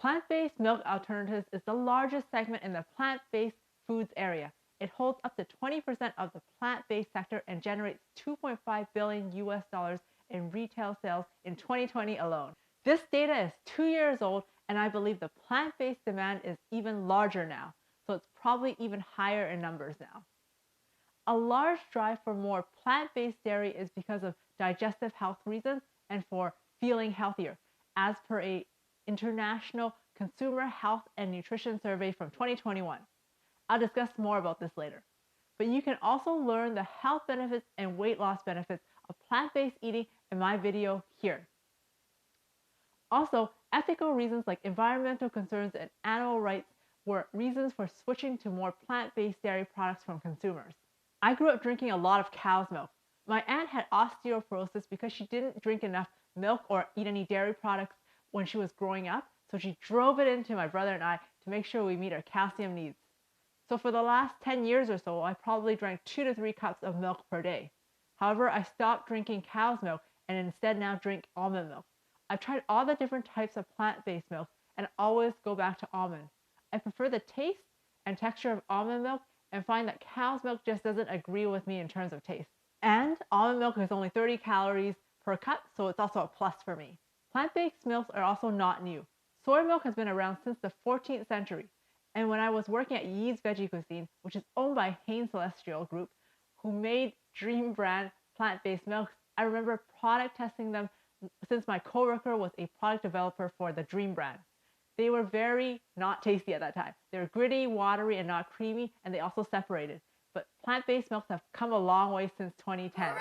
Plant-based milk alternatives is the largest segment in the plant-based foods area. It holds up to 20% of the plant-based sector and generates $2.5 billion in retail sales in 2020 alone. This data is 2 years old, and I believe the plant-based demand is even larger now, so it's probably even higher in numbers now. A large drive for more plant-based dairy is because of digestive health reasons and for feeling healthier, as per a International Consumer Health and Nutrition Survey from 2021. I'll discuss more about this later. But you can also learn the health benefits and weight loss benefits of plant-based eating in my video here. Also, ethical reasons like environmental concerns and animal rights were reasons for switching to more plant-based dairy products from consumers. I grew up drinking a lot of cow's milk. My aunt had osteoporosis because she didn't drink enough milk or eat any dairy products when she was growing up, so she drove it into my brother and I to make sure we meet our calcium needs. So for the last 10 years or so, I probably drank 2 to 3 cups of milk per day. However, I stopped drinking cow's milk and instead now drink almond milk. I've tried all the different types of plant-based milk and always go back to almond. I prefer the taste and texture of almond milk and find that cow's milk just doesn't agree with me in terms of taste. And almond milk is only 30 calories per cup, so it's also a plus for me. Plant-based milks are also not new. Soy milk has been around since the 14th century. And when I was working at Yi's Veggie Cuisine, which is owned by Hain Celestial Group, who made Dream brand plant-based milks, I remember product testing them since my coworker was a product developer for the Dream brand. They were very not tasty at that time. They were gritty, watery, and not creamy, and they also separated. But plant-based milks have come a long way since 2010. Hooray!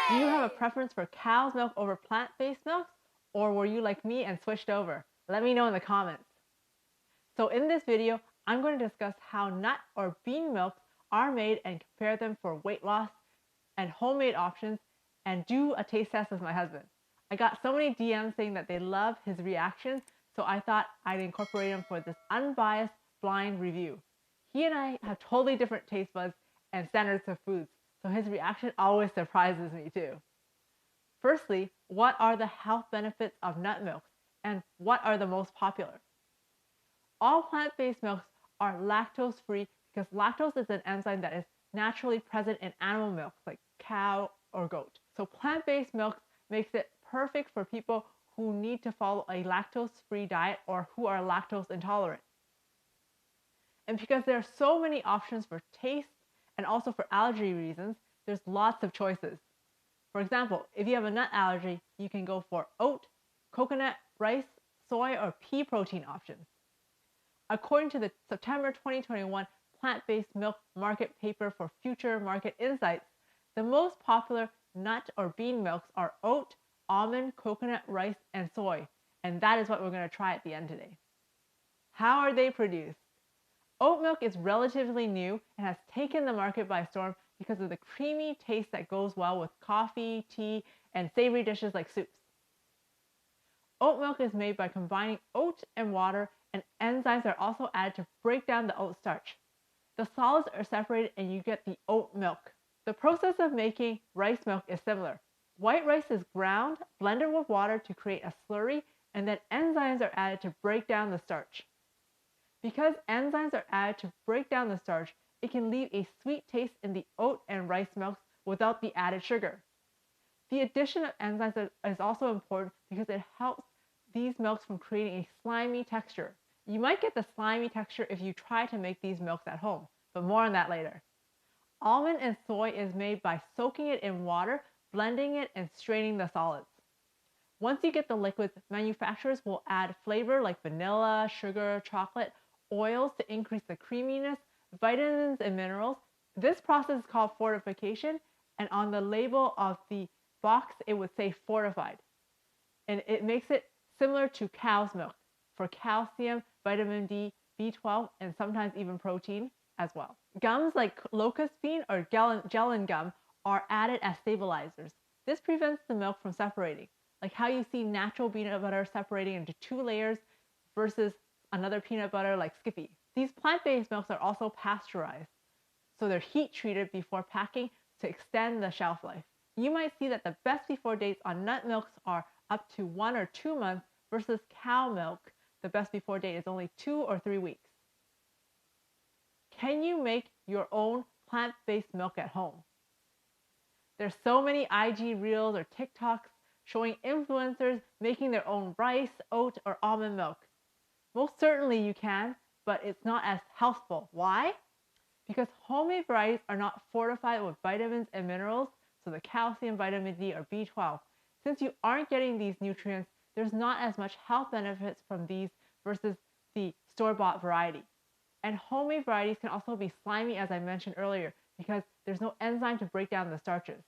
Do you have a preference for cow's milk over plant-based milks? Or were you like me and switched over? Let me know in the comments. So in this video, I'm going to discuss how nut or bean milks are made and compare them for weight loss and homemade options, and do a taste test with my husband. I got so many DMs saying that they love his reactions, so I thought I'd incorporate him for this unbiased blind review. He and I have totally different taste buds and standards of foods, so his reaction always surprises me too. Firstly, what are the health benefits of nut milks, and what are the most popular? All plant-based milks are lactose-free because lactose is an enzyme that is naturally present in animal milks like cow or goat. So plant-based milks makes it perfect for people who need to follow a lactose-free diet or who are lactose intolerant. And because there are so many options for taste and also for allergy reasons, there's lots of choices. For example, if you have a nut allergy, you can go for oat, coconut, rice, soy, or pea protein options. According to the September 2021 plant-based milk market paper for Future Market Insights, the most popular nut or bean milks are oat, almond, coconut, rice, and soy. And that is what we're going to try at the end today. How are they produced? Oat milk is relatively new and has taken the market by storm because of the creamy taste that goes well with coffee, tea, and savory dishes like soups. Oat milk is made by combining oat and water, and enzymes are also added to break down the oat starch. The solids are separated and you get the oat milk. The process of making rice milk is similar. White rice is ground, blended with water to create a slurry, and then enzymes are added to break down the starch. Because enzymes are added to break down the starch, it can leave a sweet taste in the oat and rice milks without the added sugar. The addition of enzymes is also important because it helps these milks from creating a slimy texture. You might get the slimy texture if you try to make these milks at home, but more on that later. Almond and soy is made by soaking it in water, blending it, and straining the solids. Once you get the liquids, manufacturers will add flavor like vanilla, sugar, chocolate, oils to increase the creaminess, vitamins and minerals. This process is called fortification, and on the label of the box it would say fortified. And it makes it similar to cow's milk for calcium, vitamin D, B12, and sometimes even protein as well. Gums like locust bean or gellan gum are added as stabilizers. This prevents the milk from separating, like how you see natural peanut butter separating into 2 layers versus another peanut butter like Skippy. These plant-based milks are also pasteurized, so they're heat treated before packing to extend the shelf life. You might see that the best before dates on nut milks are up to 1 or 2 months versus cow milk the best before date is only 2 or 3 weeks. Can you make your own plant-based milk at home? There's so many IG Reels or TikToks showing influencers making their own rice, oat, or almond milk. Most certainly you can, but it's not as healthful. Why? Because homemade varieties are not fortified with vitamins and minerals, so the calcium, vitamin D, or B12. Since you aren't getting these nutrients, there's not as much health benefits from these versus the store-bought variety. And homemade varieties can also be slimy, as I mentioned earlier, because there's no enzyme to break down the starches.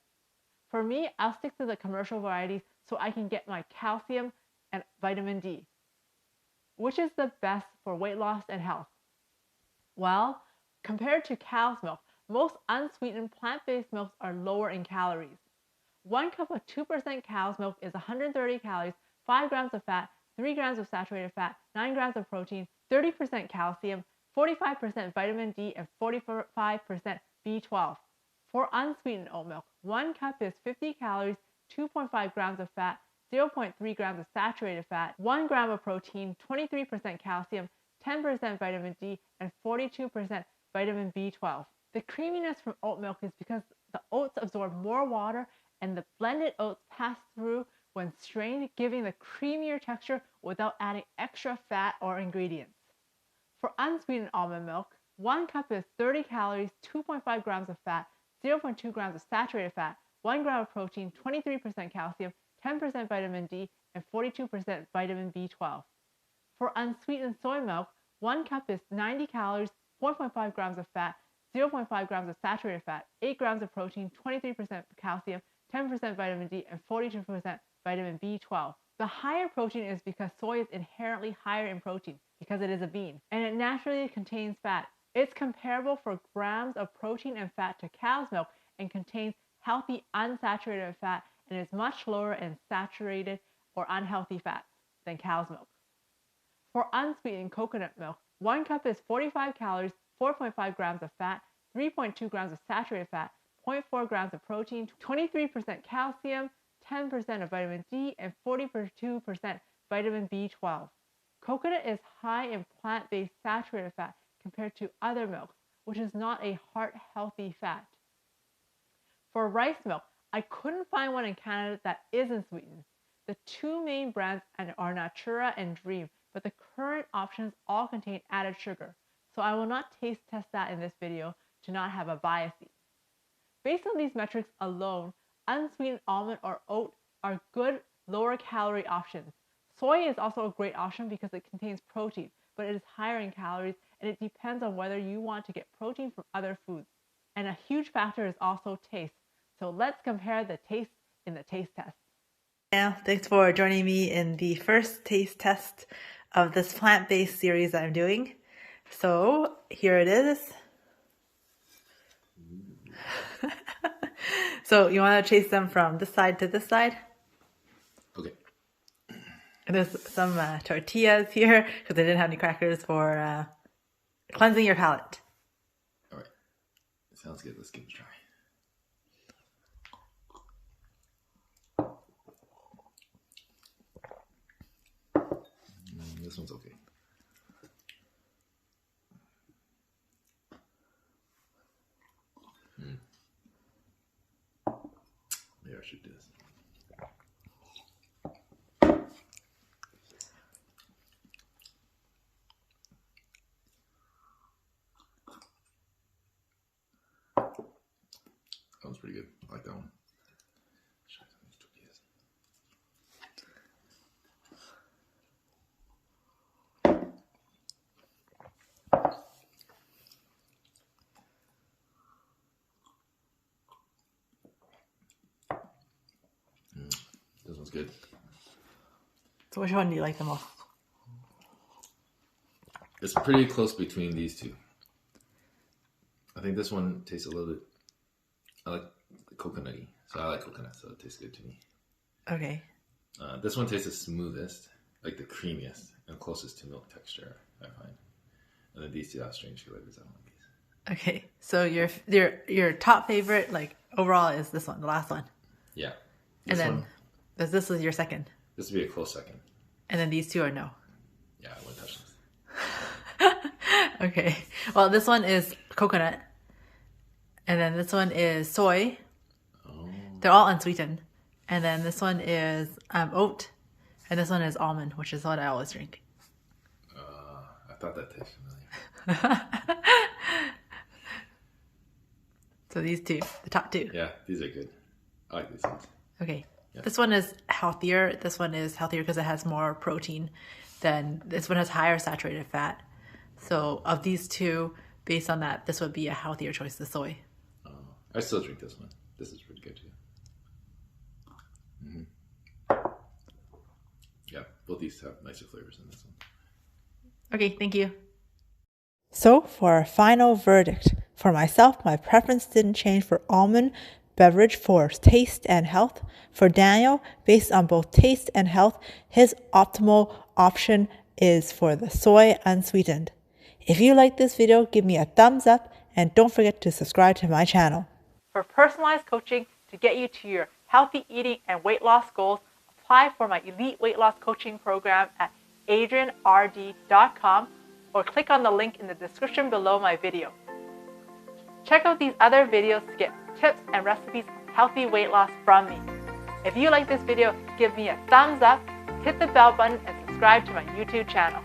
For me, I'll stick to the commercial varieties so I can get my calcium and vitamin D. Which is the best for weight loss and health? Well, compared to cow's milk, most unsweetened plant-based milks are lower in calories. 1 cup of 2% cow's milk is 130 calories, 5 grams of fat, 3 grams of saturated fat, 9 grams of protein, 30% calcium, 45% vitamin D, and 45% B12. For unsweetened oat milk, 1 cup is 50 calories, 2.5 grams of fat, 0.3 grams of saturated fat, 1 gram of protein, 23% calcium, 10% vitamin D, and 42% vitamin B12. The creaminess from oat milk is because the oats absorb more water and the blended oats pass through when strained, giving the creamier texture without adding extra fat or ingredients. For unsweetened almond milk, 1 cup is 30 calories, 2.5 grams of fat, 0.2 grams of saturated fat, 1 gram of protein, 23% calcium, 10% vitamin D, and 42% vitamin B12. For unsweetened soy milk, 1 cup is 90 calories, 1.5 grams of fat, 0.5 grams of saturated fat, 8 grams of protein, 23% calcium, 10% vitamin D, and 42% vitamin B12. The higher protein is because soy is inherently higher in protein because it is a bean, and it naturally contains fat. It's comparable for grams of protein and fat to cow's milk and contains healthy unsaturated fat and is much lower in saturated or unhealthy fats than cow's milk. For unsweetened coconut milk, 1 cup is 45 calories, 4.5 grams of fat, 3.2 grams of saturated fat, 0.4 grams of protein, 23% calcium, 10% of vitamin D, and 42% vitamin B12. Coconut is high in plant-based saturated fat compared to other milks, which is not a heart-healthy fat. For rice milk, I couldn't find one in Canada that isn't sweetened. The 2 main brands are Natura and Dream, but the current options all contain added sugar, so I will not taste test that in this video to not have a bias. Based on these metrics alone, unsweetened almond or oat are good lower calorie options. Soy is also a great option because it contains protein, but it is higher in calories and it depends on whether you want to get protein from other foods. And a huge factor is also taste. So let's compare the taste in the taste test. Yeah, thanks for joining me in the first taste test of this plant-based series that I'm doing. So here it is. So you want to chase them from this side to this side? Okay. There's some tortillas here because I didn't have any crackers for cleansing your palate. All right. Sounds good. Let's give it a try. This one's okay. Maybe I should do this. That one's pretty good. I like that one. Try some of these tortillas. This one's good. So which one do you like the most? It's pretty close between these two. I think this one tastes a little bit. I like coconutty, so I like coconut, so it tastes good to me. Okay. This one tastes the smoothest, like the creamiest, and closest to milk texture, I find. And then these two have strange flavors. I don't like these. Okay. So your top favorite, like overall, is this one, the last one. Yeah. And then this was your second. This would be a close second. And then these two are no. Yeah, I won't touch this. Okay. Well, this one is coconut. And then this one is soy. Oh. They're all unsweetened. And then this one is oat. And this one is almond, which is what I always drink. I thought that tasted familiar. So these two, the top two. Yeah, these are good. I like these ones. Okay. Yeah. This one is healthier. This one is healthier because it has more protein. Then this one has higher saturated fat. So of these two, based on that, this would be a healthier choice, the soy. I still drink this one. This is pretty good too. Yeah, both these have nicer flavors than this one. Okay, thank you. So for our final verdict, for myself, my preference didn't change for almond beverage for taste and health. For Daniel, based on both taste and health, his optimal option is for the soy unsweetened. If you like this video, give me a thumbs up and don't forget to subscribe to my channel. For personalized coaching to get you to your healthy eating and weight loss goals, apply for my elite weight loss coaching program at adriennrd.com or click on the link in the description below my video. Check out these other videos to get tips and recipes of healthy weight loss from me. If you like this video, give me a thumbs up, hit the bell button, and subscribe to my YouTube channel.